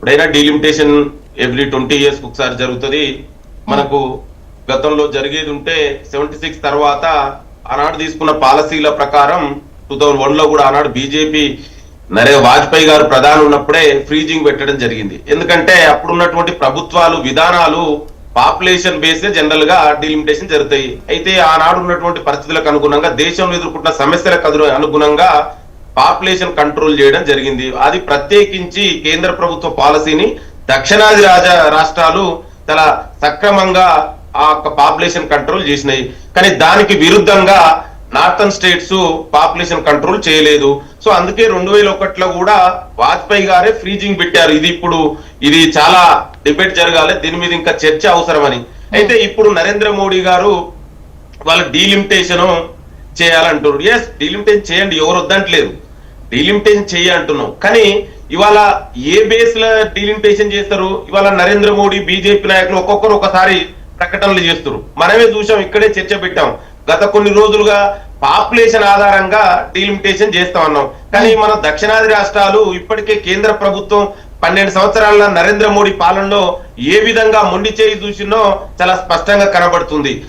ఇప్పుడైనా delimitation every 20 years ఒకసారి జరుగుతుంది. మనకు గతంలో జరిగేది ఉంటే 76 తర్వాత ఆనాడు తీసుకున్న పాలసీల ప్రకారం 2001లో కూడా ఆనాడు బీజేపీ వాజ్పేయి గారు ప్రధాని ఉన్నప్పుడే ఫ్రీజింగ్ పెట్టడం జరిగింది. ఎందుకంటే అప్పుడున్నటువంటి ప్రభుత్వాలు విధానాలు పాపులేషన్ బేస్డ్ జనరల్ గా డీలిమిటేషన్ జరుగుతాయి. అయితే ఆనాడు ఉన్నటువంటి పరిస్థితులకు అనుగుణంగా దేశంలో ఎదుర్కొంటున్న సమస్యలకు అనుగుణంగా పాపులేషన్ కంట్రోల్ చేయడం జరిగింది. అది ప్రత్యేకించి కేంద్ర ప్రభుత్వ పాలసీని దక్షిణాది రాష్ట్రాలు చాలా సక్రమంగా ఆ పాపులేషన్ కంట్రోల్ చేసినాయి. కానీ దానికి విరుద్ధంగా నార్థన్ స్టేట్స్ పాపులేషన్ కంట్రోల్ చేయలేదు. సో అందుకే 2001లో కూడా వాజ్పేయి గారే ఫ్రీజింగ్ పెట్టారు. ఇది చాలా డిబేట్ జరగాలి, దీని మీద ఇంకా చర్చ అవసరమని. అయితే ఇప్పుడు నరేంద్ర మోడీ గారు వాళ్ళ డీలిమిటేషన్ చేయాలంటారు. ఎస్, డీలిమిటేషన్ చేయండి, ఎవరు వద్దంటలేదు, డీలిమిటేషన్ చేయ అంటున్నాం. కానీ ఇవాళ ఏ బేస్ లో డీలిమిటేషన్ చేస్తారు? ఇవాళ నరేంద్ర మోడీ బీజేపీ నాయకులు ఒక్కొక్కరు ఒకసారి ప్రకటనలు చేస్తారు. మనమే చూసాం, ఇక్కడే చర్చ పెట్టాం. గత కొన్ని రోజులుగా పాపులేషన్ ఆధారంగా డీలిమిటేషన్ చేస్తా ఉన్నాం. కానీ మన దక్షిణాది రాష్ట్రాలు ఇప్పటికే కేంద్ర ప్రభుత్వం 12 సంవత్సరాల నరేంద్ర మోడీ పాలనలో ఏ విధంగా మొండి చేయి చూసినో చాలా స్పష్టంగా కనబడుతుంది.